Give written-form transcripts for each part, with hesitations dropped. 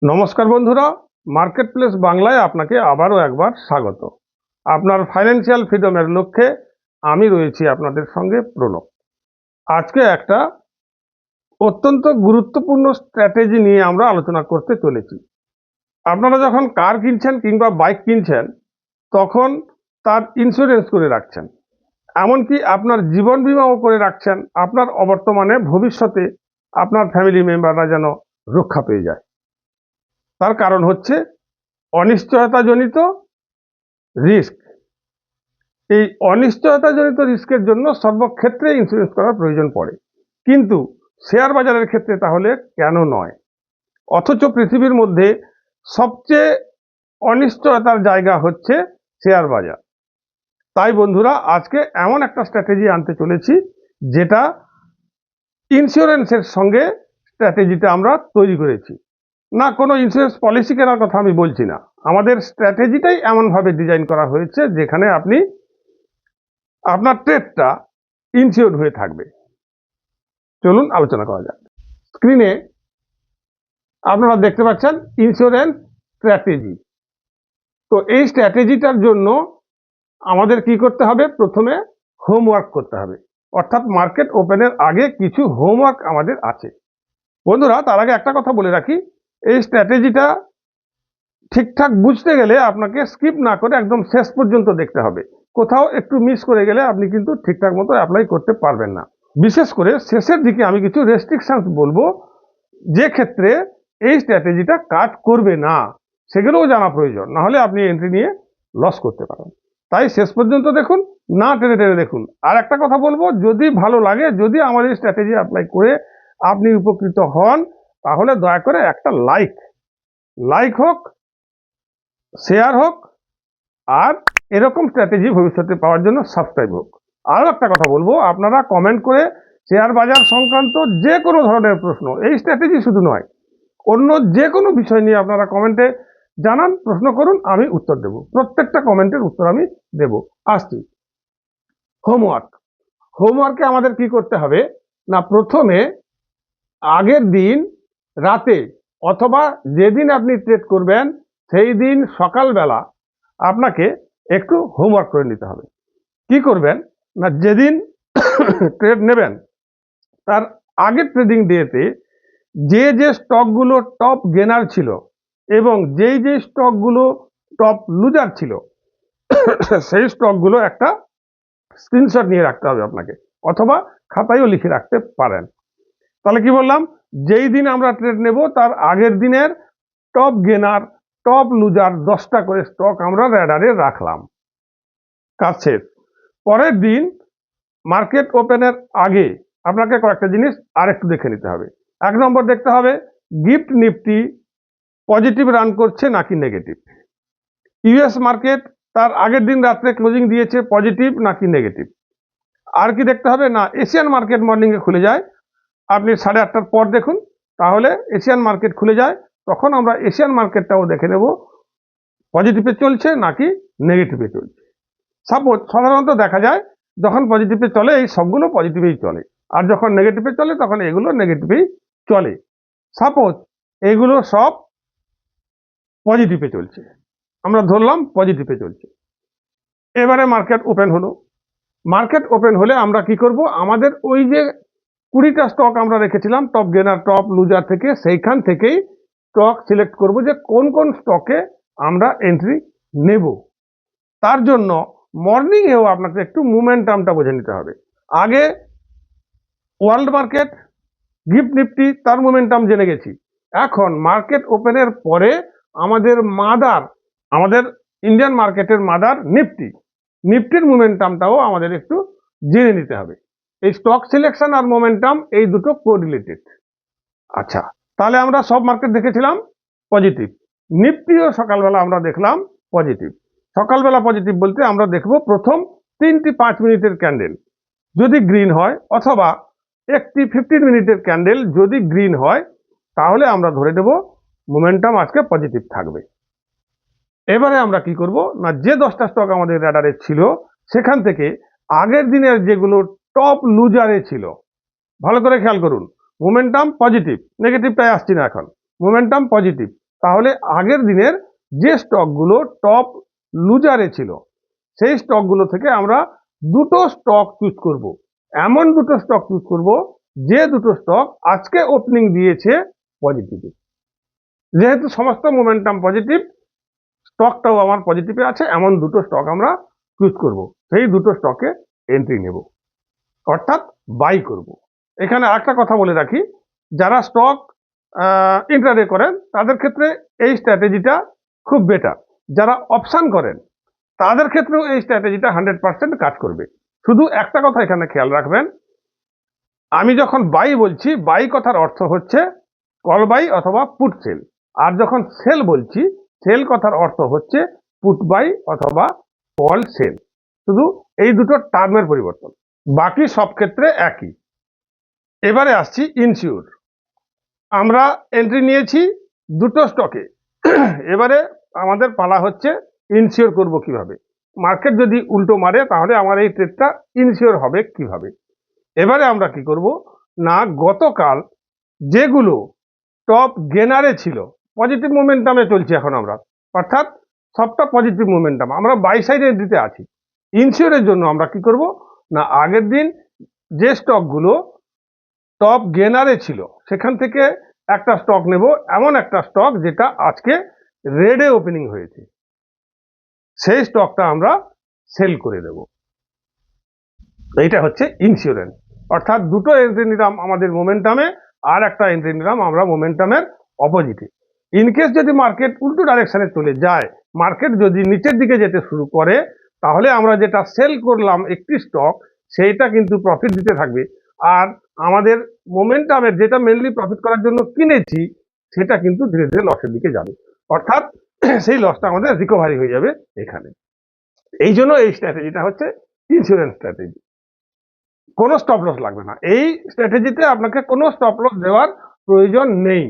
নমস্কার বন্ধুরা, market place বাংলায় আপনাকে আবারও একবার স্বাগত। আপনার ফাইন্যান্সিয়াল ফ্রিডমের লক্ষ্যে আমি রয়েছি আপনাদের সঙ্গে প্রণব। আজকে একটা অত্যন্ত গুরুত্বপূর্ণ স্ট্র্যাটেজি নিয়ে আমরা আলোচনা করতে চলেছি। আপনারা যখন কার কিনছেন কিংবা বাইক কিনছেন তখন তার ইন্স্যুরেন্স করে রাখছেন, এমনকি আপনার জীবন বীমাও করে রাখছেন, আপনার অবর্তমানে ভবিষ্যতে আপনার ফ্যামিলি মেম্বাররা যেন রক্ষা পেয়ে যায়। তার কারণ হচ্ছে অনিশ্চয়তাজনিত রিস্ক। এই অনিশ্চয়তাজনিত রিস্কের জন্য সর্বক্ষেত্রে ইন্স্যুরেন্স করার প্রয়োজন পড়ে, কিন্তু শেয়ার বাজারের ক্ষেত্রে তাহলে কেন নয়? অথচ পৃথিবীর মধ্যে সবচেয়ে অনিশ্চয়তার জায়গা হচ্ছে শেয়ার বাজার। তাই বন্ধুরা, আজকে এমন একটা স্ট্র্যাটেজি আনতে চলেছি যেটা ইন্স্যুরেন্সের সঙ্গে স্ট্র্যাটেজিটা আমরা তৈরি করেছি। না, কোনো ইন্স্যুরেন্স পলিসি কেনার কথা আমি বলছি না, আমাদের স্ট্র্যাটেজিটাই এমনভাবে ডিজাইন করা হয়েছে যেখানে আপনি আপনার ট্রেডটা ইনসিওর হয়ে থাকবে। চলুন আলোচনা করা যাক। স্ক্রিনে আপনারা দেখতে পাচ্ছেন ইন্স্যুরেন্স স্ট্র্যাটেজি। তো এই স্ট্র্যাটেজিটার জন্য আমাদের কি করতে হবে? প্রথমে হোমওয়ার্ক করতে হবে, অর্থাৎ মার্কেট ওপেনের আগে কিছু হোমওয়ার্ক আমাদের আছে। বন্ধুরা, তার আগে একটা কথা বলে রাখি, এই স্ট্র্যাটেজিটা ঠিকঠাক বুঝতে গেলে আপনাকে স্কিপ না করে একদম শেষ পর্যন্ত দেখতে হবে। কোথাও একটু মিস করে গেলে আপনি কিন্তু ঠিকঠাক মতো অ্যাপ্লাই করতে পারবেন না। বিশেষ করে শেষের দিকে আমি কিছু রেস্ট্রিকশনস বলবো, যে ক্ষেত্রে এই স্ট্র্যাটেজিটা কাজ করবে না, সেগুলোও জানা প্রয়োজন, না হলে আপনি এন্ট্রি নিয়ে লস করতে পারেন। তাই শেষ পর্যন্ত দেখুন, না টেনে টেনে দেখুন। আর একটা কথা বলবো, যদি ভালো লাগে, যদি আমার এই স্ট্র্যাটেজি অ্যাপ্লাই করে আপনি উপকৃত হন, তাহলে দয়া করে একটা লাইক হোক, শেয়ার হোক, আর এরকম স্ট্র্যাটেজি ভবিষ্যতে পাওয়ার জন্য সাবস্ক্রাইব হোক। আরও একটা কথা বলবো, আপনারা কমেন্ট করে শেয়ার বাজার সংক্রান্ত যে কোনো ধরনের প্রশ্ন, এই স্ট্র্যাটেজি শুধু নয়, অন্য যে কোনো বিষয় নিয়ে আপনারা কমেন্টে জানান, প্রশ্ন করুন, আমি উত্তর দেব। প্রত্যেকটা কমেন্টের উত্তর আমি দেব। আসছি হোমওয়ার্কে আমাদের কি করতে হবে না, প্রথমে আগের দিন রাতে অথবা যেদিন আপনি ট্রেড করবেন সেই দিন সকালবেলা আপনাকে একটু হোমওয়ার্ক করে নিতে হবে। কি করবেন না, যেদিন ট্রেড নেবেন তার আগের ট্রেডিং ডেতে যে স্টকগুলো টপ গেনার ছিল এবং যে স্টকগুলো টপ লুজার ছিল সেই স্টকগুলো একটা স্ক্রিনশট নিয়ে রাখতে হবে আপনাকে, অথবা খাতায়ও লিখে রাখতে পারেন। তাহলে কি বললাম, যেই দিন আমরা ট্রেড নেব তার আগের দিনের টপ গেনার টপ লুজার 10টা করে স্টক আমরা র্যাডারে রাখলাম। কাজ শেষ। পরের দিন মার্কেট ওপেনের আগে আপনাকে কয়েকটা জিনিস আরেকটু দেখে নিতে হবে। 1 নম্বর দেখতে হবে গিফট নিফটি পজিটিভ রান করছে নাকি নেগেটিভ। ইউএস মার্কেট তার আগের দিন রাত্রে ক্লোজিং দিয়েছে পজিটিভ নাকি নেগেটিভ। আর কি দেখতে হবে না, এশিয়ান মার্কেট মর্নিংয়ে খুলে যায়, আপনি 8:30টার পর দেখুন, তাহলে এশিয়ান মার্কেট খুলে যায়, তখন আমরা এশিয়ান মার্কেটটাও দেখে নেব পজিটিভে চলছে নাকি নেগেটিভে চলছে। সাপোজ সাধারণত দেখা যায় যখন পজিটিভে চলে এই সবগুলো পজিটিভেই চলে, আর যখন নেগেটিভে চলে তখন এগুলো নেগেটিভেই চলে। সাপোজ এগুলো সব পজিটিভে চলছে, আমরা ধরলাম পজিটিভে চলছে। এবারে মার্কেট ওপেন হলে আমরা কি করব, আমাদের ওই যে 20টা স্টক আমরা রেখেছিলাম টপ গেনার টপ লুজার থেকে, সেইখান থেকেই স্টক সিলেক্ট করব যে কোন কোন স্টকে আমরা এন্ট্রি নেব। তার জন্য মর্নিংয়েও আপনাকে একটু মোমেন্টামটা বুঝে নিতে হবে। আগে ওয়ার্ল্ড মার্কেট গিফট নিফটি তার মোমেন্টাম জেনে গেছি, এখন মার্কেট ওপেনের পরে আমাদের ইন্ডিয়ান মার্কেটের মাদার নিফটির মোমেন্টামটাও আমাদের একটু জেনে নিতে হবে। এই স্টক সিলেকশন আর মোমেন্টাম এই দুটো কোরিলেটেড। আচ্ছা, তাহলে আমরা সব মার্কেট দেখেছিলাম পজিটিভ, নিফটিও সকালবেলা আমরা দেখলাম পজিটিভ। সকালবেলা পজিটিভ বলতে আমরা দেখব প্রথম 3টি 5 মিনিটের ক্যান্ডেল যদি গ্রিন হয়, অথবা একটি 15 মিনিটের ক্যান্ডেল যদি গ্রিন হয়, তাহলে আমরা ধরে দেব মোমেন্টাম আজকে পজিটিভ থাকবে। এবারে আমরা কি করব না, যে 10টা স্টক আমাদের র্যাডারে ছিল সেখান থেকে আগের দিনের যেগুলো টপ লুজারে ছিল, ভালো করে খেয়াল করুন, মোমেন্টাম পজিটিভ, নেগেটিভটাই আসছি না, এখন মোমেন্টাম পজিটিভ, তাহলে আগের দিনের যে স্টকগুলো টপ লুজারে ছিল সেই স্টকগুলো থেকে আমরা দুটো স্টক চুজ করব। এমন দুটো স্টক চুজ করব যে দুটো স্টক আজকে ওপেনিং দিয়েছে পজিটিভে। যেহেতু সমস্ত মোমেন্টাম পজিটিভ, স্টকটাও আমার পজিটিভে আছে, এমন দুটো স্টক আমরা চুজ করব। সেই দুটো স্টকে এন্ট্রি নেব, অর্থাৎ বাই করব। এখানে আরেকটা কথা বলে রাখি, যারা স্টক ইন্ট্রাডে করেন তাদের ক্ষেত্রে এই স্ট্র্যাটেজিটা খুব বেটার। যারা অপশন করেন তাদের ক্ষেত্রেও এই স্ট্র্যাটেজিটা 100% কাজ করবে। শুধু একটা কথা এখানে খেয়াল রাখবেন, আমি যখন বাই বলছি, বাই কথার অর্থ হচ্ছে কল বাই অথবা পুট সেল, আর যখন সেল বলছি, সেল কথার অর্থ হচ্ছে পুট বাই অথবা কল সেল। শুধু এই দুটো টার্মের পরিবর্তন, বাকি সব ক্ষেত্রে একই। এবারে আসছি ইনসিওর। আমরা এন্ট্রি নিয়েছি দুটো স্টকে, এবারে আমাদের পালা হচ্ছে ইনসিওর করব কিভাবে। মার্কেট যদি উল্টো মারে তাহলে আমার এই ট্রেডটা ইনসিওর হবে কিভাবে। এবারে আমরা কি করব না, গতকাল যেগুলো টপ গেনারে ছিল, পজিটিভ মোমেন্টামে চলছি এখন আমরা, অর্থাৎ সবটা পজিটিভ মোমেন্টাম, আমরা বাই সাইড এন্ট্রিতে আছি। ইনসিওরের জন্য আমরা কি করব না, আগের দিন যে স্টকগুলো টপ গেনারে ছিল সেখান থেকে একটা স্টক নেব, এমন একটা স্টক যেটা আজকে রেডে ওপেনিং হয়েছে, সেই স্টকটা আমরা সেল করে দেব। এইটা হচ্ছে ইন্স্যুরেন্স। অর্থাৎ দুটো এন্ট্রি নিলাম আমাদের মোমেন্টামে, আর একটা এন্ট্রি নিলাম আমরা মোমেন্টামের অপোজিটে। ইনকেস যদি মার্কেট উল্টো ডাইরেকশনে চলে যায়, মার্কেট যদি নিচের দিকে যেতে শুরু করে, তাহলে আমরা যেটা সেল করলাম একটি স্টক, সেইটা কিন্তু প্রফিট দিতে থাকবে। আর আমাদের মোমেন্টামের যেটা মেনলি প্রফিট করার জন্য কিনেছি, সেটা কিন্তু ধীরে ধীরে লসের দিকে যাবে, অর্থাৎ সেই লসটা আমাদের রিকভারি হয়ে যাবে এখানে। এই জন্য এই স্ট্র্যাটেজিটা হচ্ছে ইন্স্যুরেন্স স্ট্র্যাটেজি। কোনো স্টপ লস লাগবে না এই স্ট্র্যাটেজিতে, আপনাকে কোনো স্টপ লস দেওয়ার প্রয়োজন নেই।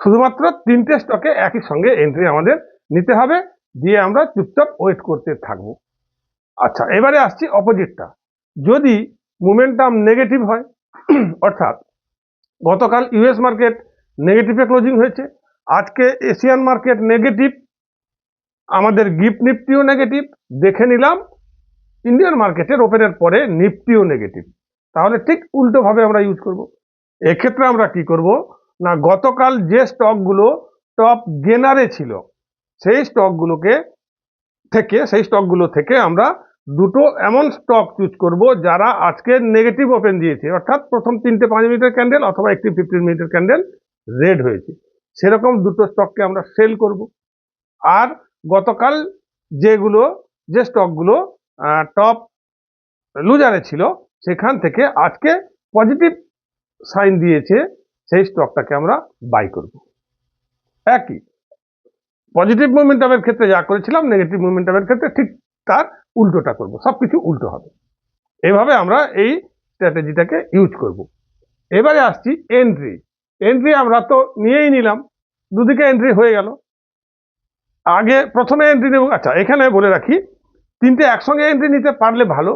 শুধুমাত্র তিনটে স্টকে একই সঙ্গে এন্ট্রি আমাদের নিতে হবে, দিয়ে আমরা চুপচাপ ওয়েট করতে থাকবো। আচ্ছা, এবারে আসছি অপোজিটটা। যদি মোমেন্টাম নেগেটিভ হয়, অর্থাৎ গতকাল ইউএস মার্কেট নেগেটিভে ক্লোজিং হয়েছে, আজকে এশিয়ান মার্কেট নেগেটিভ, আমাদের গিফট নিফটিও নেগেটিভ, দেখে নিলাম ইন্ডিয়ান মার্কেটের ওপেনের পরে নিফটিও নেগেটিভ, তাহলে ঠিক উল্টোভাবে আমরা ইউজ করব। এক্ষেত্রে আমরা কি করব না, গতকাল যে স্টকগুলো টপ গেনারে ছিল সেই স্টকগুলো থেকে আমরা দুটো এমন স্টক চুজ করব যারা আজকে নেগেটিভ ওপেন দিয়েছে, অর্থাৎ প্রথম 3টে 5 মিনিটের ক্যান্ডেল অথবা একটি 15 মিনিটের ক্যান্ডেল রেড হয়েছে, সেরকম দুটো স্টককে আমরা সেল করব। আর গতকাল যে স্টকগুলো টপ লুজারে ছিল সেখান থেকে আজকে পজিটিভ সাইন দিয়েছে, সেই স্টকটাকে আমরা বাই করব। একই পজিটিভ মোমেন্টামের ক্ষেত্রে যা করেছিলাম, নেগেটিভ মোমেন্টামের ক্ষেত্রে ঠিক তার উল্টোটা করব, সবকিছু উল্টো হবে। এভাবে আমরা এই স্ট্র্যাটেজিটাকে ইউজ করব। এবারে আসছি এন্ট্রি আমরা তো নিয়েই নিলাম, দুদিকে এন্ট্রি হয়ে গেল। আগে প্রথমে এন্ট্রি নেব। আচ্ছা, এখানে বলে রাখি, তিনটে একসঙ্গে এন্ট্রি নিতে পারলে ভালো।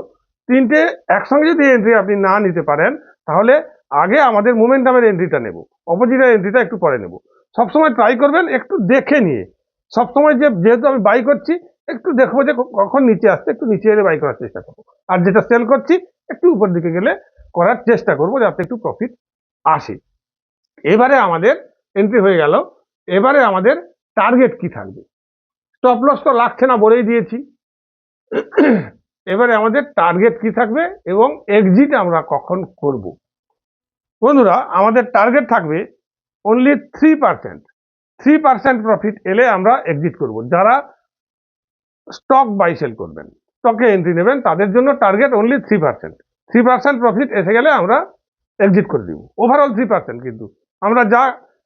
তিনটে একসঙ্গে যদি এন্ট্রি আপনি না নিতে পারেন, তাহলে আগে আমাদের মোমেন্টামের এন্ট্রিটা নেব, অপোজিটের এন্ট্রিটা একটু পরে নেব। সবসময় ট্রাই করবেন একটু দেখে নিয়ে, সবসময় যেহেতু আমি বাই করছি, একটু দেখবো যে কখন নিচে আসছে, একটু নিচে এলে বাই করার চেষ্টা করবো। আর যেটা সেল করছি একটু উপর দিকে গেলে করার চেষ্টা করবো, যাতে একটু প্রফিট আসে। এবারে আমাদের এন্ট্রি হয়ে গেল, এবারে আমাদের টার্গেট কি থাকবে। স্টপ লস তো লাগছে না বলেই দিয়েছি। এবারে আমাদের টার্গেট কি থাকবে এবং এক্সিট আমরা কখন করব। বন্ধুরা, আমাদের টার্গেট থাকবে অনলি 3% প্রফিট এলে আমরা এক্সিট করব। যারা স্টক বাই সেল করবেন, স্টকে এন্ট্রি নেবেন, তাদের জন্য টার্গেট অনলি 3% প্রফিট এসে গেলে আমরা এক্সিট করে দিব। ওভারঅল 3%, কিন্তু আমরা যা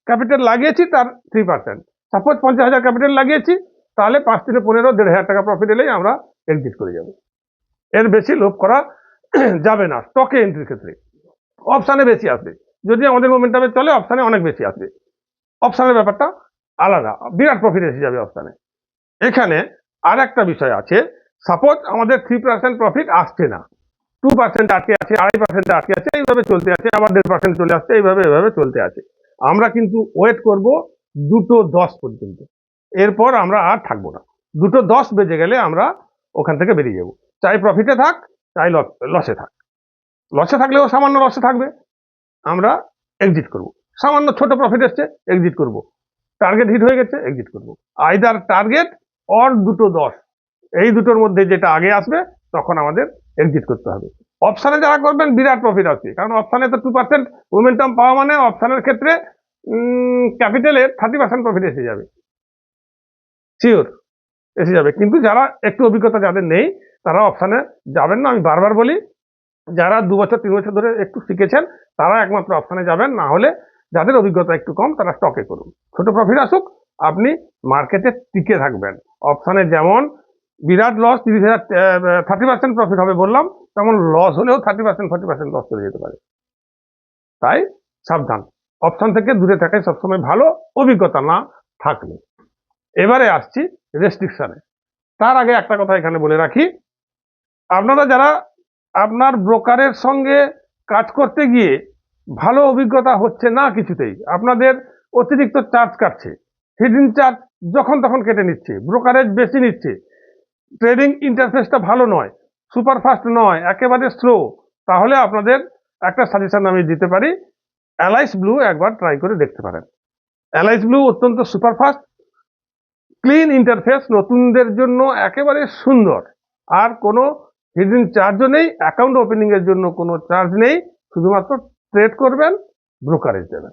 ক্যাপিটাল লাগিয়েছি তার 3%। সাপোজ 50,000 ক্যাপিটাল লাগিয়েছি, তাহলে 5 থেকে 15, 1,500 টাকা প্রফিট এলেই আমরা এক্সিট করে যাব। এর বেশি লোভ করা যাবে না স্টকে এন্ট্রির ক্ষেত্রে। অপশানে বেশি আসবে, যদি আমাদের মোমেন্টামে চলে অপশানে অনেক বেশি আসবে। অপশানের ব্যাপারটা আলাদা, বিরাট প্রফিট এসে যাবে অপশানে। এখানে আর একটা বিষয় আছে, সাপোজ আমাদের 3% প্রফিট আসছে না, 2% আটকে আছে, 2.5% আটকে আছে, এইভাবে চলতে আছে, আবার 1.5% চলে আসছে, এইভাবে চলতে আছে। আমরা কিন্তু ওয়েট করব 2:10 পর্যন্ত। এরপর আমরা আর থাকবো না। 2:10 বেজে গেলে আমরা ওখান থেকে বেরিয়ে যাব। চাই প্রফিটে থাক, চাই লসে থাক। লসে থাকলেও সামান্য লসে থাকবে, আমরা এক্সিট করব। সামান্য ছোট প্রফিট এসছে, এক্সিট করব। টার্গেট হিট হয়ে গেছে, এক্সিট করব। আইদার টার্গেট অর 2:10, এই দুটোর মধ্যে যেটা আগে আসবে তখন আমাদের এক্সিট করতে হবে। অপশানে যারা করবেন বিরাট প্রফিট আসবে, কারণ অপশানে তো 2% মোমেন্টাম পাওয়া মানে অপশানের ক্ষেত্রে ক্যাপিটালের 30% প্রফিট এসে যাবে, শিওর এসে যাবে। কিন্তু যারা একটু অভিজ্ঞতা যাদের নেই তারা অপশানে যাবেন না। আমি বারবার বলি, যারা 2 বছর 3 বছর ধরে একটু শিখেছেন তারা একমাত্র অপশানে যাবেন, না হলে যাদের অভিজ্ঞতা একটু কম তারা স্টকে করুন। ছোট প্রফিট আসুক, আপনি মার্কেটে টিকে থাকবেন। অপশানে যেমন বিরাট লস 30% প্রফিট হবে বললাম, তেমন লস হলেও 30% 40% লস চলে যেতে পারে। তাই সাবধান, অপশান থেকে দূরে থাকাই সবসময় ভালো, অভিজ্ঞতা না থাকলে। এবারে আসছি রেস্ট্রিকশনে। তার আগে একটা কথা এখানে বলে রাখি, আপনারা যারা আপনার ব্রোকারের সঙ্গে কাজ করতে গিয়ে ভালো অভিজ্ঞতা হচ্ছে না, কিছুতেই আপনাদের অতিরিক্ত চার্জ কাটছে, হিডেন চার্জ যখন তখন কেটে নিচ্ছে, ব্রোকারেজ বেশি নিচ্ছে, ট্রেডিং ইন্টারফেসটা ভালো নয়, সুপারফাস্ট নয়, একেবারে স্লো, তাহলে আপনাদের একটা সাজেশন আমি দিতে পারি, অ্যালাইস ব্লু একবার ট্রাই করে দেখতে পারেন। অ্যালাইস ব্লু অত্যন্ত সুপারফাস্ট, ক্লিন ইন্টারফেস, নতুনদের জন্য একেবারে সুন্দর, আর কোনো হিডেন চার্জও নেই, অ্যাকাউন্ট ওপেনিং এর জন্য কোনো চার্জ নেই, শুধুমাত্র ট্রেড করবেন, ব্রোকারেজ দেবেন।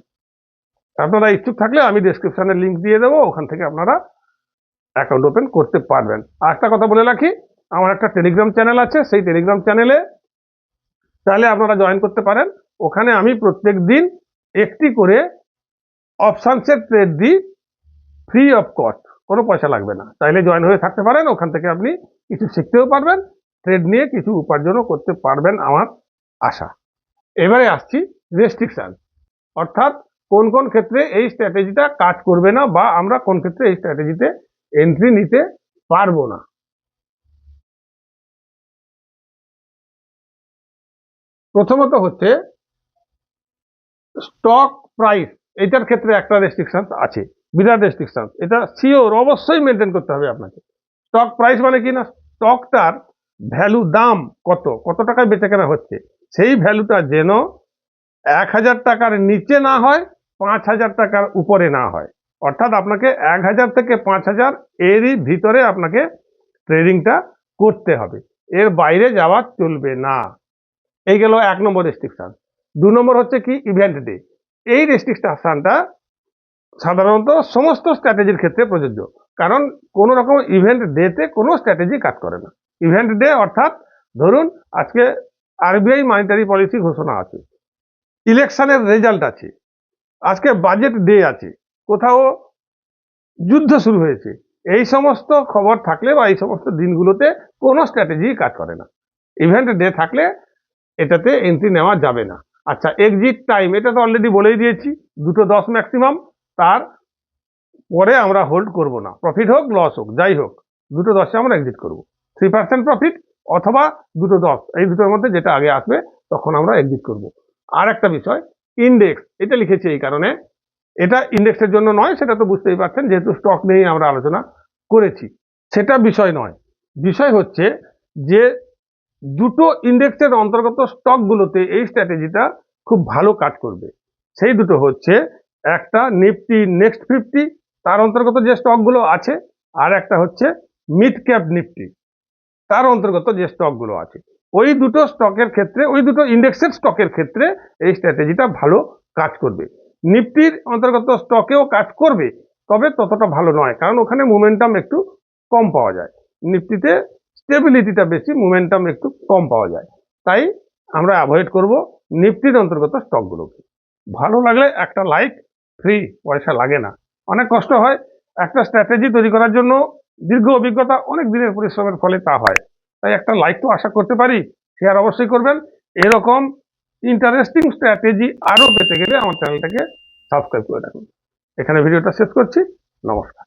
আপনারা ইচ্ছুক থাকলে আমি ডেসক্রিপশনে লিঙ্ক দিয়ে দেবো, ওখান থেকে আপনারা অ্যাকাউন্ট ওপেন করতে পারবেন। আর একটা কথা বলে রাখি, আমার একটা টেলিগ্রাম চ্যানেল আছে, সেই টেলিগ্রাম চ্যানেলে চাইলে আপনারা জয়েন করতে পারেন। ওখানে আমি প্রত্যেক দিন একটি করে অপশানসের ট্রেড দিই, ফ্রি অফ কস্ট, কোনো পয়সা লাগবে না। চাইলে জয়েন হয়ে থাকতে পারেন, ওখান থেকে আপনি কিছু শিখতেও পারবেন, ট্রেড নিয়ে কিছু উপার্জনও করতে পারবেন, আমার আশা। এবারে আসছি রেস্ট্রিকশন, অর্থাৎ কোন কোন ক্ষেত্রে এই স্ট্র্যাটেজিটা কাজ করবে না, বা আমরা কোন ক্ষেত্রে এই স্ট্র্যাটেজিতে এন্ট্রি নিতে পারবো না। প্রথমত হচ্ছে স্টক প্রাইস, এটার ক্ষেত্রে একটা রেস্ট্রিকশন আছে, বিরাট রেস্ট্রিকশন, এটা শিওর অবশ্যই মেনটেন করতে হবে আপনাকে। স্টক প্রাইস মানে কি না, স্টকটার ভ্যালু, দাম কত, কত টাকায় বেচা কেনা হচ্ছে, সেই ভ্যালুটা যেন 1000 টাকার নিচে না হয়, 5000 টাকার উপরে না হয়। অর্থাৎ আপনাকে 1000 থেকে 5000 এরই ভিতরে আপনাকে ট্রেডিংটা করতে হবে, এর বাইরে যাওয়া চলবে না। এই গেল 1 নম্বর রেস্ট্রিকশন। 2 নম্বর হচ্ছে কি, ইভেন্ট ডে। এই রেস্ট্রিকশনটা সাধারণত সমস্ত স্ট্র্যাটেজির ক্ষেত্রে প্রযোজ্য, কারণ কোনো রকম ইভেন্ট ডেতে কোনো স্ট্র্যাটেজি কাজ করে না। ইভেন্ট ডে অর্থাৎ ধরুন আজকে আরবিআই মনিটারি পলিসি ঘোষণা আছে, ইলেকশনের রেজাল্ট আছে, আজকে বাজেট ডে আছে, কোথাও যুদ্ধ শুরু হয়েছে, এই সমস্ত খবর থাকলে বা এই সমস্ত দিনগুলোতে কোনো স্ট্র্যাটেজি কাজ করে না। ইভেন্ট ডে থাকলে এটাতে এন্ট্রি নেওয়া যাবে না। আচ্ছা, এক্সিট টাইম, এটা তো অলরেডি বলেই দিয়েছি, 2:10 ম্যাক্সিমাম, তার পরে আমরা হোল্ড করব না, প্রফিট হোক লস হোক যাই হোক, 2:10 আমরা এক্সিট করব। 3% প্রফিট অথবা 2:10, এই দুটোর মধ্যে যেটা আগে আসবে তখন আমরা এক্সিট করব। আর একটা বিষয়, ইন্ডেক্স, এটা লিখেছি এই কারণে, এটা ইন্ডেক্সের জন্য নয়, সেটা তো বুঝতেই পারছেন, যেহেতু স্টক নিয়েই আমরা আলোচনা করেছি, সেটা বিষয় নয়। বিষয় হচ্ছে যে দুটো ইন্ডেক্সের অন্তর্গত স্টকগুলোতে এই স্ট্র্যাটেজিটা খুব ভালো কাজ করবে। সেই দুটো হচ্ছে, একটা নিফটি নেক্সট 50, তার অন্তর্গত যে স্টকগুলো আছে, আর একটা হচ্ছে মিড ক্যাপ নিফটি, তার অন্তর্গত যে স্টকগুলো আছে। ওই দুটো স্টকের ক্ষেত্রে, ওই দুটো ইন্ডেক্সের স্টকের ক্ষেত্রে এই স্ট্র্যাটেজিটা ভালো কাজ করবে। নিফটির অন্তর্গত স্টকেও কাজ করবে, তবে ততটা ভালো নয়, কারণ ওখানে মোমেন্টাম একটু কম পাওয়া যায়। নিফটিতে স্টেবিলিটিটা বেশি, মোমেন্টাম একটু কম পাওয়া যায়, তাই আমরা অ্যাভয়েড করব নিফটির অন্তর্গত স্টকগুলোকে। ভালো লাগলে একটা লাইক, ফ্রি, পয়সা লাগে না। অনেক কষ্ট হয় একটা স্ট্র্যাটেজি তৈরি করার জন্য, দীর্ঘ অভিজ্ঞতা, অনেক দিনের পরিশ্রমের ফলে তা হয়, তাই একটা লাইক তো আশা করতে পারি, শেয়ার অবশ্যই করবেন। এরকম ইন্টারেস্টিং স্ট্র্যাটেজি আরও পেতে গেলে আমার চ্যানেলটাকে সাবস্ক্রাইব করে রাখুন। এখানে ভিডিওটা শেষ করছি, নমস্কার।